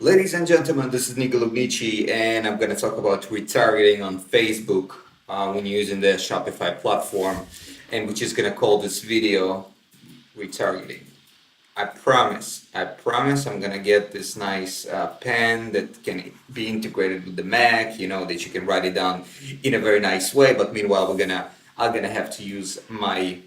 Ladies and gentlemen, this is Golubnichii, and I'm going to talk about retargeting on Facebook when you're using the Shopify platform, and we're just going to call this video retargeting. I promise I'm going to get this nice pen that can be integrated with the Mac, that you can write it down in a very nice way, but meanwhile, I'm going to have to use my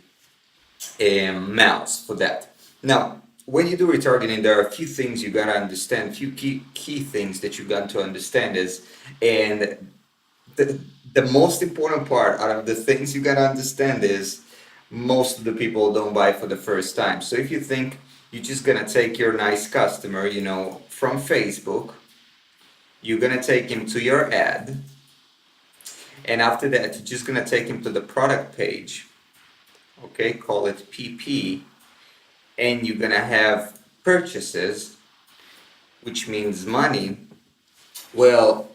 mouse for that. Now, when you do retargeting, there are a few things you gotta understand, a few key things that you got to understand and the most important part out of the things you gotta understand is most of the people don't buy for the first time. So if you think you're just gonna take your nice customer, from Facebook, you're gonna take him to your ad, and after that, you're just gonna take him to the product page, okay, call it PP, and you're gonna have purchases, which means money. Well,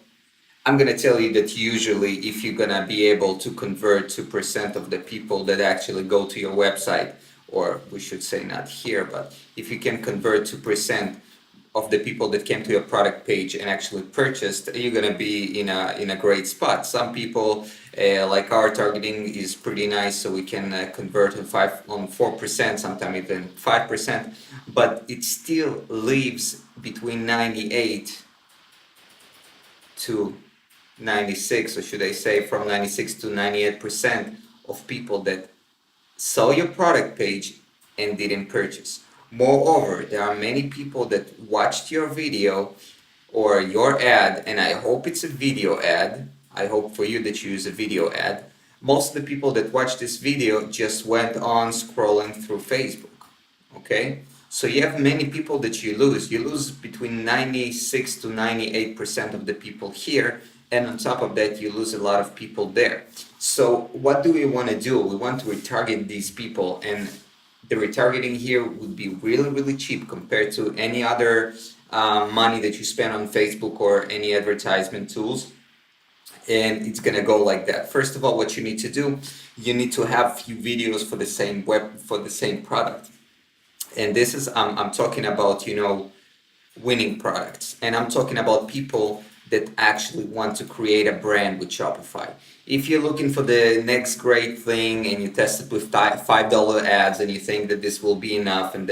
I'm gonna tell you that usually if you're gonna be able to convert 2% of the people that actually go to your website, or we should say not here, but if you can convert 2% of the people that came to your product page and actually purchased, you're gonna be in a great spot. Some people like our targeting is pretty nice, so we can convert on 4%, sometimes even 5%, but it still leaves between 98 to 96, or should I say from 96 to 98% of people that saw your product page and didn't purchase. Moreover, there are many people that watched your video or your ad, and I hope it's a video ad. I hope for you that you use a video ad. Most of the people that watched this video just went on scrolling through Facebook. Okay? So you have many people that you lose. You lose between 96 to 98% of the people here, and on top of that, you lose a lot of people there. So what do we want to do? We want to retarget these people, and the retargeting here would be really, really cheap compared to any other money that you spend on Facebook or any advertisement tools. And it's gonna go like that. First of all, what you need to do, you need to have few videos for the same product. And this is I'm talking about winning products, and I'm talking about people that actually want to create a brand with Shopify. If you're looking for the next great thing and you test it with $5 ads and you think that this will be enough, and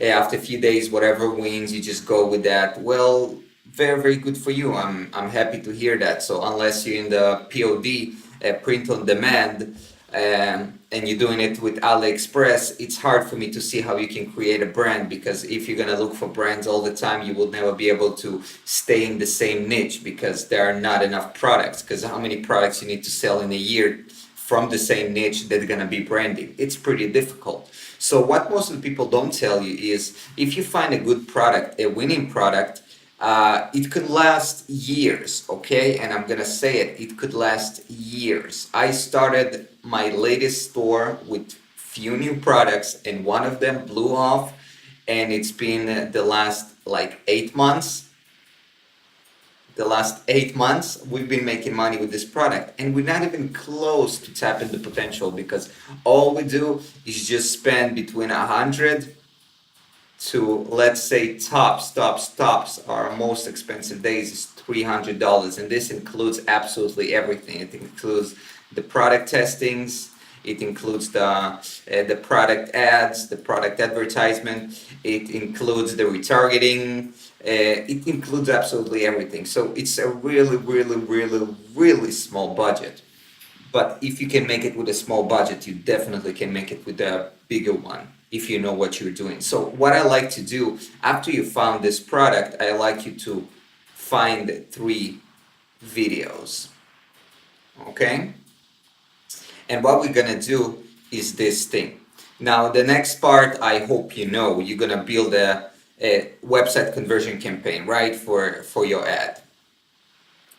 after a few days whatever wins you just go with that, well, very, very good for you. I'm happy to hear that. So unless you're in the POD, print on demand, and you're doing it with AliExpress, it's hard for me to see how you can create a brand, because if you're gonna look for brands all the time, you will never be able to stay in the same niche, because there are not enough products. Because how many products you need to sell in a year from the same niche that are gonna be branding? It's pretty difficult. So what most of the people don't tell you is, if you find a good product, a winning product, it could last years, okay? And I'm gonna say it could last years. I started my latest store with few new products, and one of them blew off, and it's been the last like 8 months. The last 8 months, we've been making money with this product, and we're not even close to tapping the potential, because all we do is just spend between 100 to, let's say, tops, our most expensive days is $300, and this includes absolutely everything. It includes the product testings, it includes the product ads, the product advertisement, it includes the retargeting, it includes absolutely everything. So it's a really, really, really, really small budget. But if you can make it with a small budget, you definitely can make it with a bigger one if you know what you're doing. So what I like to do, after you found this product, I like you to find 3 videos, okay? And what we're gonna do is this thing. Now, the next part, I hope you're gonna build a website conversion campaign, right, for your ad.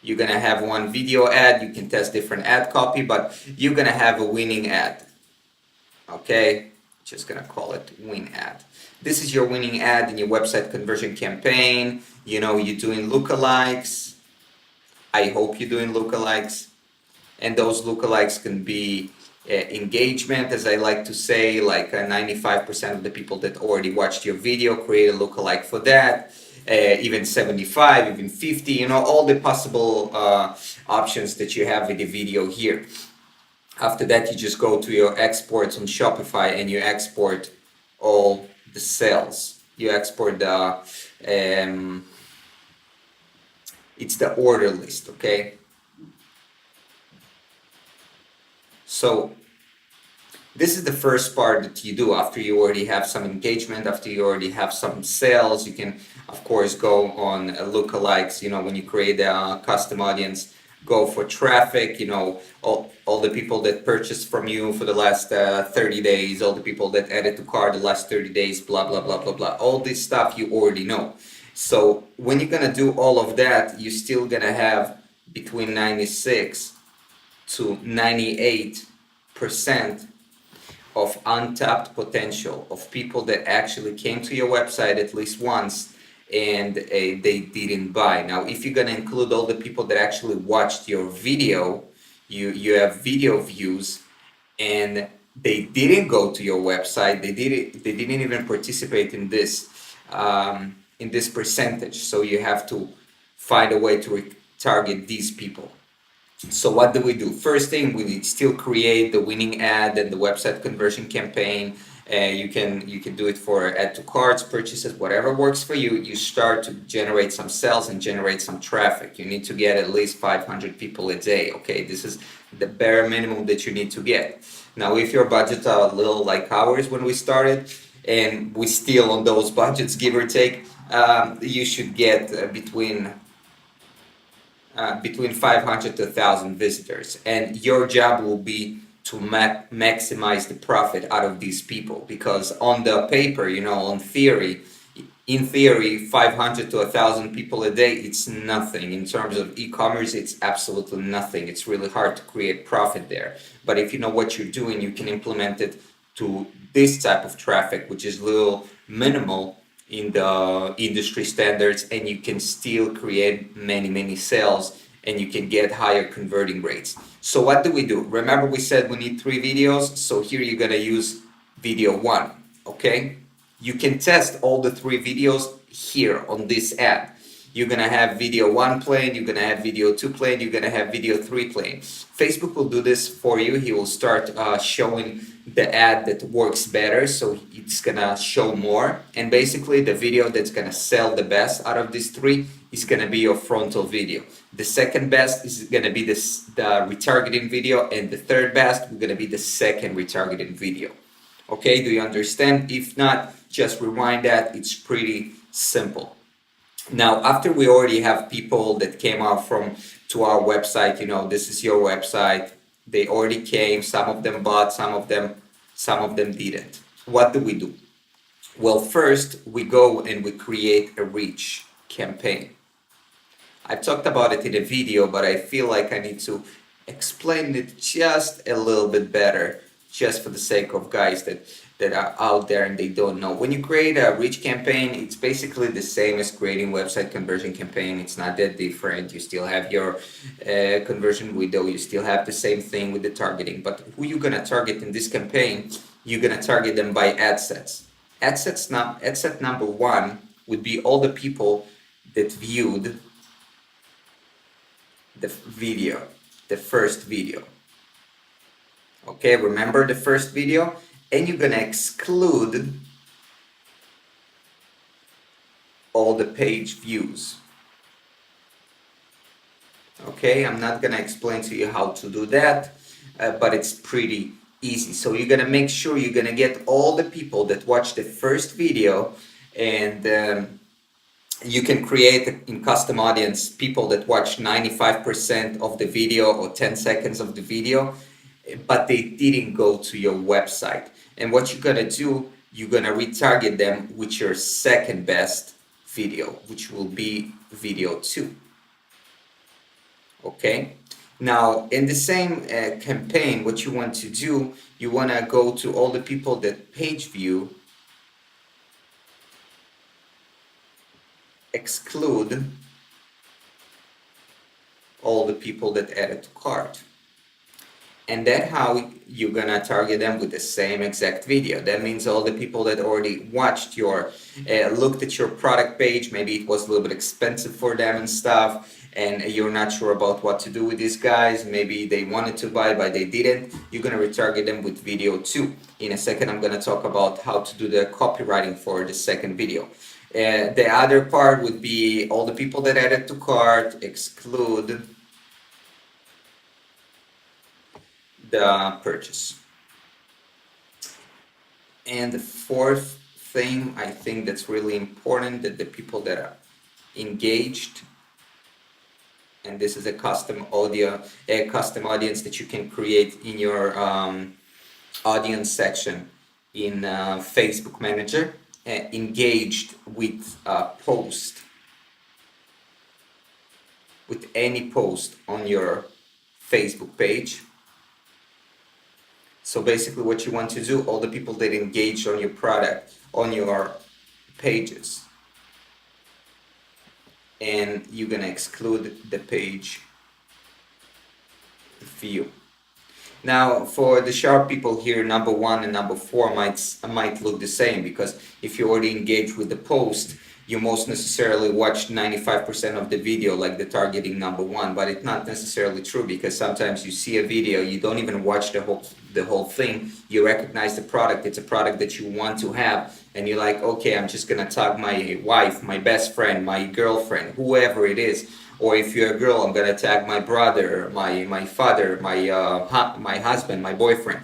You're gonna have one video ad, you can test different ad copy, but you're gonna have a winning ad, okay? Just gonna call it win ad. This is your winning ad in your website conversion campaign. You're doing lookalikes. I hope you're doing lookalikes. And those lookalikes can be engagement, as I like to say, like 95% of the people that already watched your video create a lookalike for that. even 75, even 50, you know, all the possible options that you have with the video here. After that, you just go to your exports on Shopify and you export all the sales. You export the, it's the order list, okay? So this is the first part that you do after you already have some engagement, after you already have some sales. You can, of course, go on lookalikes, you know, when you create a custom audience, go for traffic, you know, all the people that purchased from you for the last 30 days, all the people that added to cart the last 30 days, blah, blah, blah, blah, blah. All this stuff you already know. So when you're going to do all of that, you're still going to have between 96 to 98% of untapped potential of people that actually came to your website at least once and they didn't buy. Now, if you're gonna include all the people that actually watched your video, you have video views and they didn't go to your website, they didn't even participate in this percentage. So you have to find a way to target these people. So what do? First thing, we still create the winning ad and the website conversion campaign. You can do it for add to carts, purchases, whatever works for you. You start to generate some sales and generate some traffic. You need to get at least 500 people a day. Okay, this is the bare minimum that you need to get. Now, if your budgets are a little like ours when we started, and we still on those budgets, give or take, you should get between 500 to 1,000 visitors, and your job will be to maximize the profit out of these people, because on the paper, you know, in theory 500 to 1,000 people a day, it's nothing. In terms of e-commerce, it's absolutely nothing. It's really hard to create profit there, but if you know what you're doing, you can implement it to this type of traffic, which is little minimal in the industry standards, and you can still create many sales and you can get higher converting rates. So what do? Remember we said we need 3 videos, so here you're gonna use video 1, okay? You can test all the 3 videos here on this ad. You're gonna have video 1 playing, you're gonna have video 2 playing, you're gonna have video 3 playing. Facebook will do this for you. He will start showing the ad that works better, so it's gonna show more. And basically the video that's gonna sell the best out of these 3 is gonna be your frontal video. The second best is gonna be the retargeting video, and the third best is gonna be the second retargeting video. Okay, do you understand? If not, just rewind that. It's pretty simple. Now, after we already have people that came out to our website, you know, this is your website, they already came, some of them bought, some of them didn't. What do? Well, first we go and we create a reach campaign. I talked about it in a video, but I feel like I need to explain it just a little bit better, just for the sake of guys that are out there and they don't know. When you create a reach campaign, it's basically the same as creating website conversion campaign. It's not that different. You still have your conversion window. You still have the same thing with the targeting. But who you're gonna target in this campaign, you're gonna target them by ad sets. Ad set number 1 would be all the people that viewed the video, the first video. Okay, remember the first video? And you're gonna exclude all the page views. Okay, I'm not gonna explain to you how to do that, but it's pretty easy. So you're gonna make sure you're gonna get all the people that watch the first video, and you can create in custom audience people that watch 95% of the video or 10 seconds of the video, but they didn't go to your website. And what you're gonna do, you're gonna retarget them with your second best video, which will be video 2. Okay? Now, in the same campaign, what you want to do, you wanna go to all the people that page view, exclude all the people that added to cart. And that's how you're gonna target them with the same exact video. That means all the people that already watched looked at your product page, maybe it was a little bit expensive for them and stuff, and you're not sure about what to do with these guys. Maybe they wanted to buy, but they didn't. You're gonna retarget them with video too. In a second, I'm gonna talk about how to do the copywriting for the second video. The other part would be all the people that added to cart, exclude the purchase. And the fourth thing I think that's really important, that the people that are engaged, and this is a custom audience that you can create in your audience section in Facebook Manager, engaged with a post, with any post on your Facebook page. So basically what you want to do, all the people that engage on your product, on your pages, and you're gonna exclude the page view. Now for the sharp people here, number 1 and number 4 might look the same, because if you already engaged with the post, you most necessarily watched 95% of the video, like the targeting number 1, but it's not necessarily true, because sometimes you see a video, you don't even watch the whole thing, you recognize the product, it's a product that you want to have, and you're like, okay, I'm just gonna tag my wife, my best friend, my girlfriend, whoever it is. Or if you're a girl, I'm gonna tag my brother, my father, my husband, my boyfriend,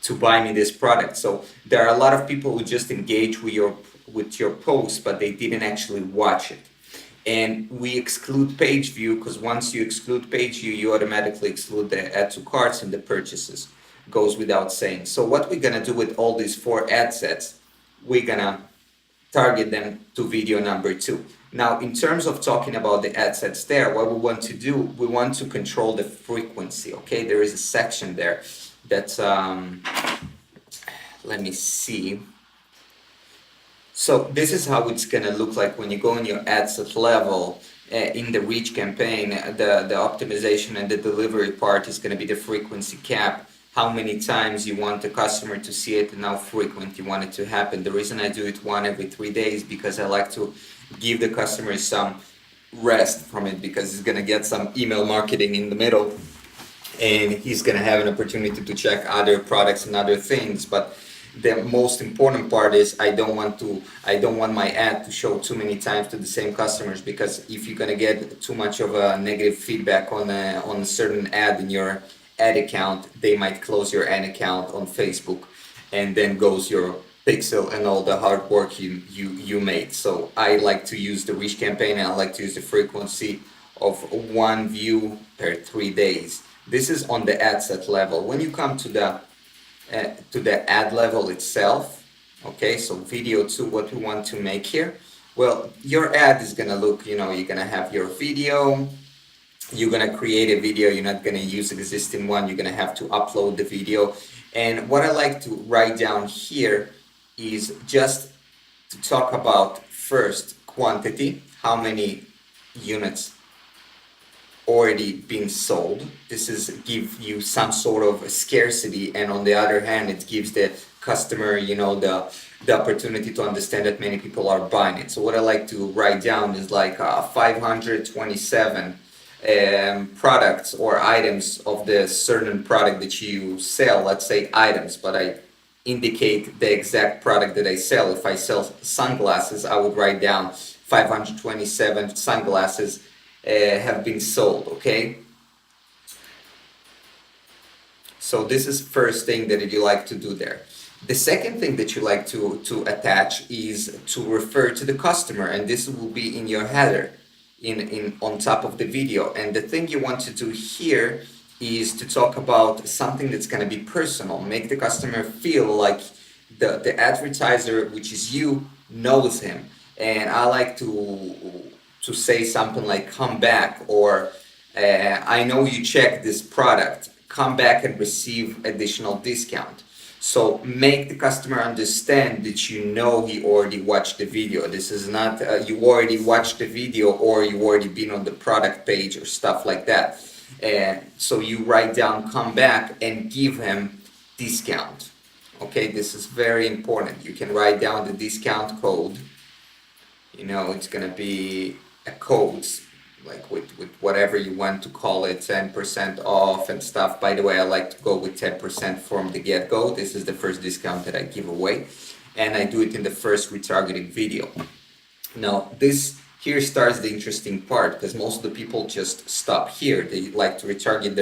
to buy me this product. So there are a lot of people who just engage with your post, but they didn't actually watch it. And we exclude page view, because once you exclude page view, you automatically exclude the add to carts and the purchases. Goes without saying. So what we're gonna do with all these 4 ad sets, we're gonna target them to video number 2. Now, in terms of talking about the ad sets there, what we want to do, we want to control the frequency, okay? There is a section there that's, let me see. So this is how it's gonna look like when you go in your ad set level. In the reach campaign, the optimization and the delivery part is gonna be the frequency cap. How many times you want the customer to see it and how frequent you want it to happen. The reason I do it 1 every 3 days, because I like to give the customer some rest from it, because he's gonna get some email marketing in the middle, and he's gonna have an opportunity to check other products and other things. But the most important part is I don't want my ad to show too many times to the same customers, because if you're gonna get too much of a negative feedback on a certain ad in your ad account, they might close your ad account on Facebook, and then goes your pixel and all the hard work you made. So I like to use the reach campaign, and I like to use the frequency of 1 view per 3 days. This is on the ad set level. When you come to the ad level itself, okay, so video 2, what we want to make here, well, your ad is gonna look, you're gonna have your video, you're gonna create a video, you're not gonna use existing one, you're gonna have to upload the video. And what I like to write down here is just to talk about first quantity, how many units already been sold. This is give you some sort of scarcity, and on the other hand, it gives the customer, the opportunity to understand that many people are buying it. So what I like to write down is like 527 products or items of the certain product that you sell. Let's say items, but I indicate the exact product that I sell. If I sell sunglasses, I would write down 527 sunglasses have been sold, okay? So this is first thing that you like to do there. The second thing that you like to attach is to refer to the customer, and this will be in your header on top of the video. And the thing you want to do here is to talk about something that's going to be personal, make the customer feel like the advertiser, which is you, knows him. And I like to say something like come back, or I know you checked this product, come back and receive additional discount. So make the customer understand that you know he already watched the video. This is not you already watched the video or you already been on the product page or stuff like that. And so you write down come back and give him discount. Okay, this is very important. You can write down the discount code. It's gonna be a code, like with whatever you want to call it, 10% off and stuff. By the way, I like to go with 10% from the get-go. This is the first discount that I give away, and I do it in the first retargeting video. Now, this here starts the interesting part, because most of the people just stop here. They like to retarget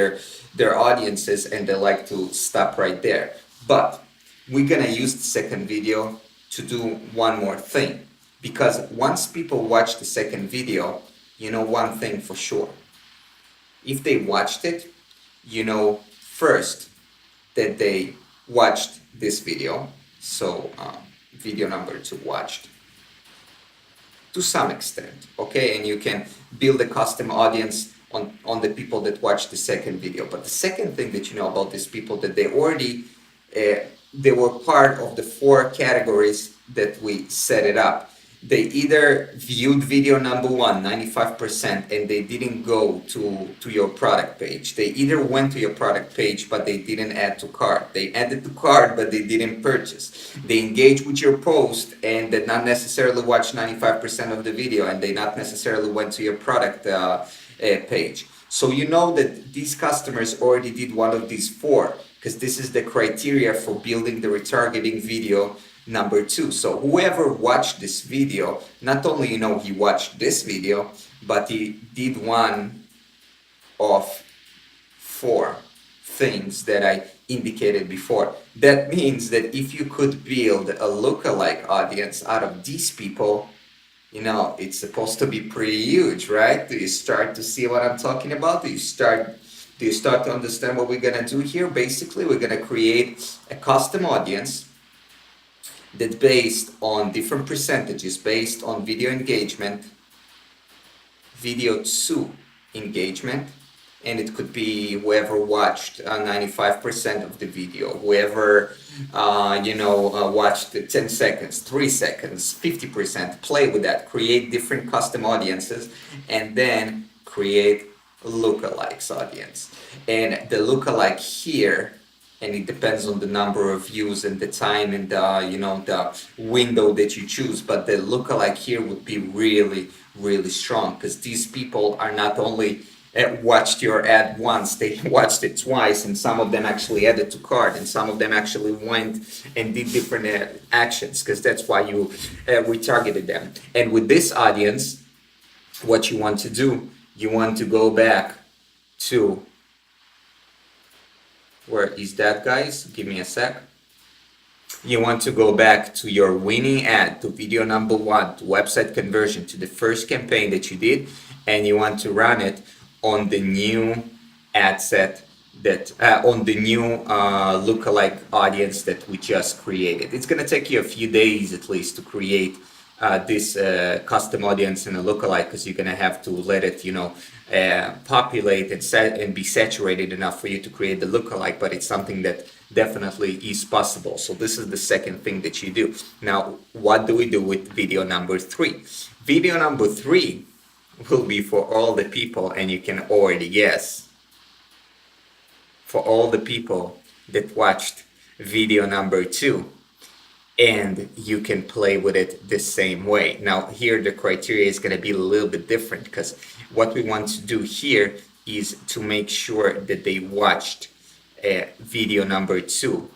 their audiences, and they like to stop right there. But we're gonna use the second video to do one more thing, because once people watch the second video, you know one thing for sure. If they watched it, you know first that they watched this video. So video number 2 watched to some extent, okay? And you can build a custom audience on the people that watch the second video. But the second thing that you know about these people, that they already they were part of the 4 categories that we set it up. They either viewed video number 1, 95%, and they didn't go to your product page. They either went to your product page, but they didn't add to cart. They added to cart, but they didn't purchase. They engaged with your post and did not necessarily watch 95% of the video, and they not necessarily went to your product page. So you know that these customers already did one of these 4, because this is the criteria for building the retargeting video number 2. So whoever watched this video, not only he watched this video, but he did one of 4 things that I indicated before. That means that if you could build a lookalike audience out of these people, it's supposed to be pretty huge, right? Do you start to see what I'm talking about? Do you start to understand what we're gonna do here? Basically, we're gonna create a custom audience that based on different percentages, based on video engagement, video 2 engagement, and it could be whoever watched 95% of the video, whoever watched 10 seconds, 3 seconds, 50%. Play with that, create different custom audiences, and then create a lookalikes audience. And the lookalike here, and it depends on the number of views and the time and the window that you choose, but the lookalike here would be really, really strong, because these people are not only watched your ad once, they watched it twice, and some of them actually added to cart, and some of them actually went and did different actions, because that's why you retargeted them. And with this audience, what you want to do, you want to go back to, where is that, guys? Give me a sec. You want to go back to your winning ad, to video number 1, to website conversion, to the first campaign that you did, and you want to run it on the new ad set that on the new lookalike audience that we just created. It's gonna take you a few days at least to create this custom audience and a lookalike, because you're gonna have to let it populate and be saturated enough for you to create the lookalike, but it's something that definitely is possible. So this is the second thing that you do. Now, what do we do with video number 3? Video number 3 will be for all the people, and you can already guess, for all the people that watched video number 2. And you can play with it the same way. Now here the criteria is going to be a little bit different, because what we want to do here is to make sure that they watched video number 2.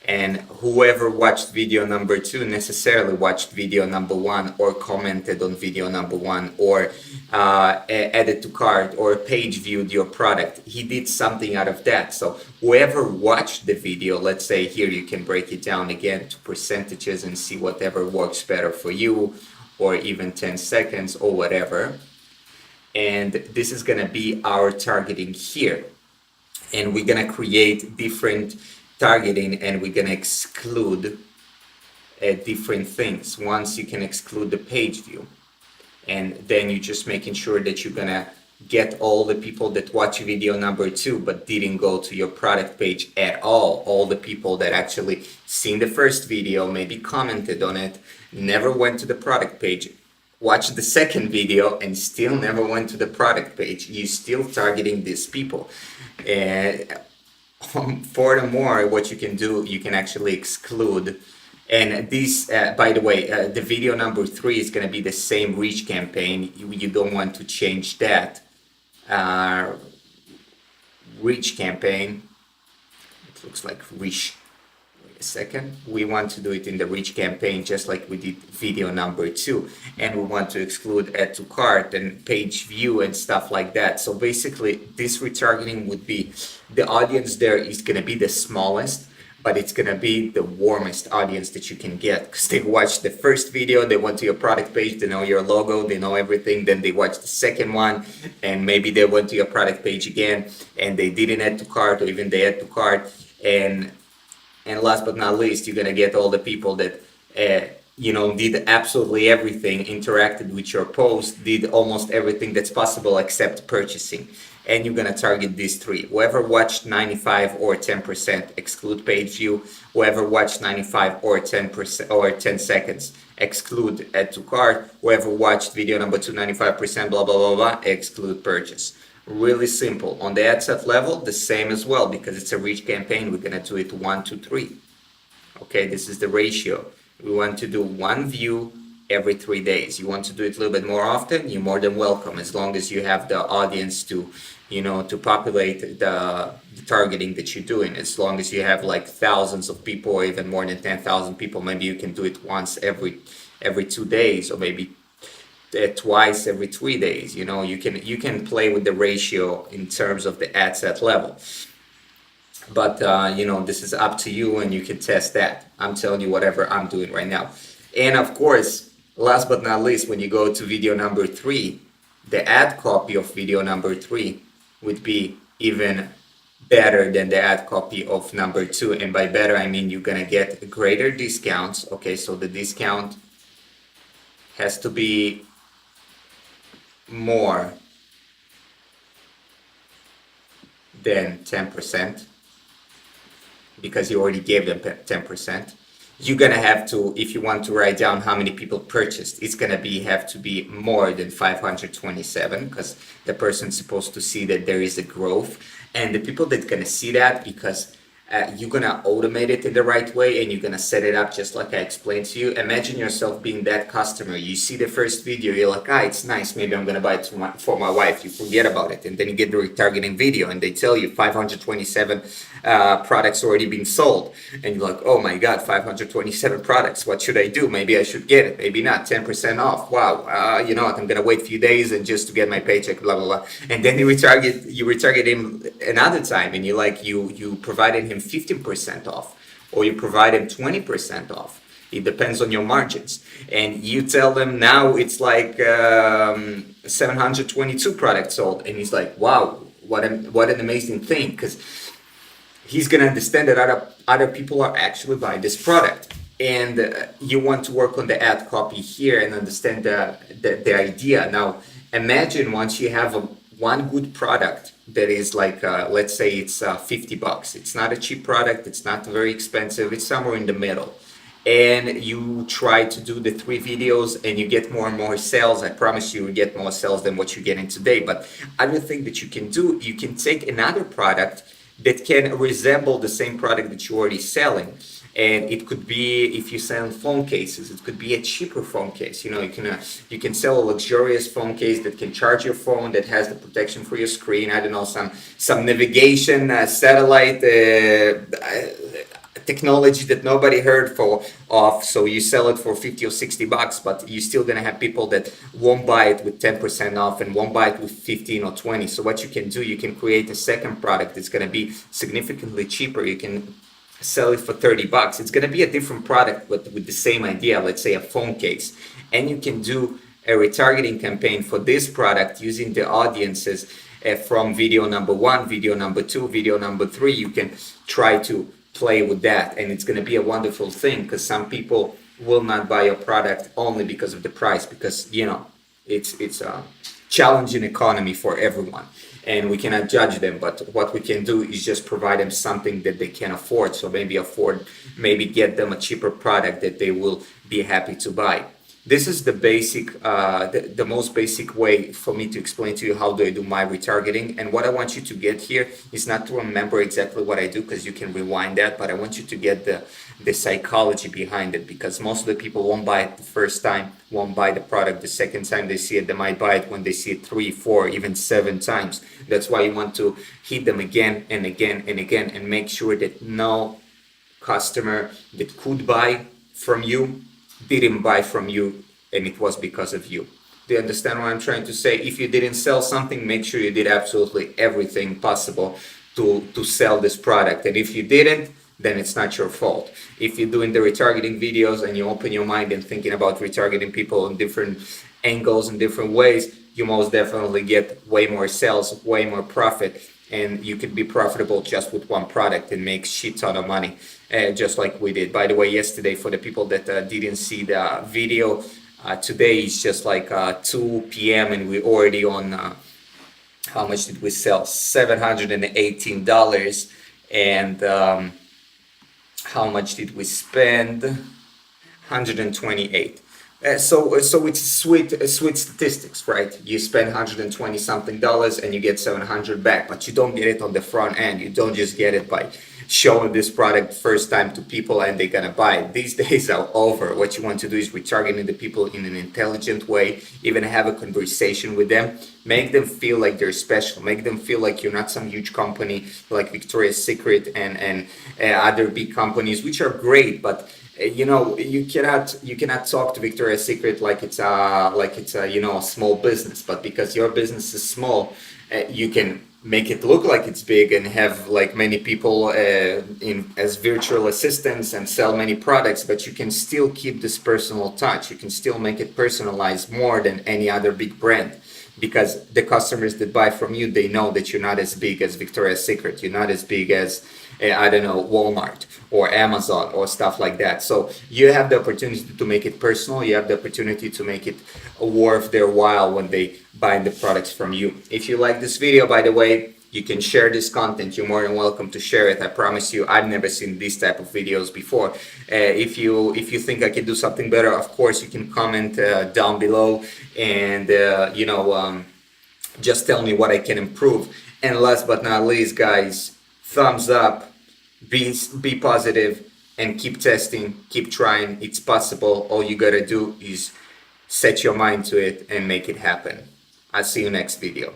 And whoever watched video number 2 necessarily watched video number 1, or commented on video number 1, or added to cart, or page viewed your product. He did something out of that. So whoever watched the video, let's say here you can break it down again to percentages and see whatever works better for you, or even 10 seconds or whatever. And this is gonna be our targeting here. And we're gonna create different targeting, and we're gonna exclude different things. Once you can exclude the page view, and then you're just making sure that you're gonna get all the people that watch video number 2 but didn't go to your product page at all the people that actually seen the first video, maybe commented on it, never went to the product page, watch the second video and still never went to the product page, you're still targeting these people. And furthermore, what you can do, you can actually exclude. And this, by the way, the video number 3 is going to be the same reach campaign. You don't want to change that. Reach campaign. It looks like reach. Wait a second. We want to do it in the reach campaign just like we did video number 2. And we want to exclude add to cart and page view and stuff like that. So basically, this retargeting would be, the audience there is going to be the smallest, but it's going to be the warmest audience that you can get, because they watched the first video, they went to your product page, they know your logo, they know everything, then they watched the second one, and maybe they went to your product page again, and they didn't add to cart, or even they add to cart, and last but not least, you're going to get all the people that did absolutely everything, interacted with your post, did almost everything that's possible except purchasing. And you're going to target these 3. Whoever watched 95 or 10%, exclude page view. Whoever watched 95 or 10% or 10 seconds, exclude add to cart. Whoever watched video number 2, 95%, blah, blah, blah, blah, exclude purchase. Really simple. On the ad set level, the same as well, because it's a reach campaign. We're going to do it 1 to 3. Okay, this is the ratio. We want to do 1 view every 3 days. You want to do it a little bit more often, you're more than welcome, as long as you have the audience to populate the targeting that you're doing. As long as you have like thousands of people, or even more than 10,000 people, maybe you can do it once every 2 days, or maybe twice every 3 days. You can play with the ratio in terms of the ad set level. But this is up to you, and you can test that. I'm telling you whatever I'm doing right now. And of course, last but not least, when you go to video number 3, the ad copy of video number 3 would be even better than the ad copy of number 2. And by better, I mean you're gonna get greater discounts. Okay, so the discount has to be more than 10%, because you already gave them 10%. You're gonna have to, if you want to write down how many people purchased, it's gonna have to be more than 527, because the person's supposed to see that there is a growth. And the people that gonna see that, because you're gonna automate it in the right way, and you're gonna set it up just like I explained to you. Imagine yourself being that customer. You see the first video, you're like, it's nice, maybe I'm gonna buy it for my wife. You forget about it, and then you get the retargeting video, and they tell you 527 products already been sold, and you're like, oh my god, 527 products, what should I do? Maybe I should get it, maybe not. 10% off, wow. You know what, I'm gonna wait a few days and just to get my paycheck, blah blah blah. And then you retarget him another time, and you provided him 15% off, or you provide him 20% off. It depends on your margins. And you tell them now it's like 722 products sold, and he's like, wow, what an amazing thing, because he's gonna understand that other people are actually buying this product. And you want to work on the ad copy here and understand the idea. Now imagine once you have one good product that is like, let's say it's $50. It's not a cheap product, it's not very expensive, it's somewhere in the middle. And you try to do the 3 videos and you get more and more sales. I promise you will get more sales than what you're getting today. But other thing that you can do, you can take another product that can resemble the same product that you're already selling. And it could be, if you sell phone cases, it could be a cheaper phone case. You can sell a luxurious phone case that can charge your phone, that has the protection for your screen. I don't know, some navigation, satellite technology that nobody heard of. So you sell it for $50 or $60, but you're still gonna have people that won't buy it with 10% off and won't buy it with 15 or 20. So what you can do, you can create a second product that's gonna be significantly cheaper. You can sell it for $30. It's going to be a different product, but with the same idea, let's say a phone case. And you can do a retargeting campaign for this product using the audiences from video number 1, video number 2, video number 3. You can try to play with that, and it's going to be a wonderful thing, because some people will not buy your product only because of the price, because it's a challenging economy for everyone. And we cannot judge them, but what we can do is just provide them something that they can afford. So maybe get them a cheaper product that they will be happy to buy. This is the basic, the most basic way for me to explain to you how do I do my retargeting. And what I want you to get here is not to remember exactly what I do, because you can rewind that, but I want you to get the psychology behind it, because most of the people won't buy it the first time, won't buy the product the second time they see it. They might buy it when they see it 3, 4, even 7 times. That's why you want to hit them again and again and again, and make sure that no customer that could buy from you didn't buy from you, and it was because of you. Do you understand what I'm trying to say? If you didn't sell something, make sure you did absolutely everything possible to sell this product. And if you didn't, then it's not your fault. If you're doing the retargeting videos and you open your mind and thinking about retargeting people in different angles and different ways, you most definitely get way more sales, way more profit, and you could be profitable just with one product and make shit ton of money, just like we did. By the way, yesterday, for the people that didn't see the video, today is just like 2 p.m. and we're already on, how much did we sell? $718. And how much did we spend? 128. So it's sweet statistics, right? You spend 120 something dollars and you get 700 back, but you don't get it on the front end. You don't just get it by showing this product first time to people and they're gonna buy it. These days are over. What you want to do is retargeting the people in an intelligent way, even have a conversation with them, make them feel like they're special, make them feel like you're not some huge company like Victoria's Secret and other big companies, which are great, but you know, you cannot talk to Victoria's Secret like it's a you know, a small business. But because your business is small, you can make it look like it's big and have like many people in as virtual assistants and sell many products, but you can still keep this personal touch. You can still make it personalized more than any other big brand, because the customers that buy from you, they know that you're not as big as Victoria's Secret, you're not as big as I don't know, Walmart or Amazon or stuff like that. So you have the opportunity to make it personal. You have the opportunity to make it worth their while when they buy the products from you. If you like this video, by the way, you can share this content. You're more than welcome to share it. I promise you, I've never seen these type of videos before. If you think I can do something better, of course you can comment down below and just tell me what I can improve. And last but not least, guys, thumbs up, be positive, and keep testing, keep trying. It's possible. All you gotta do is set your mind to it and make it happen. I'll see you next video.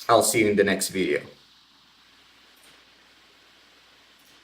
I'll see you in the next video.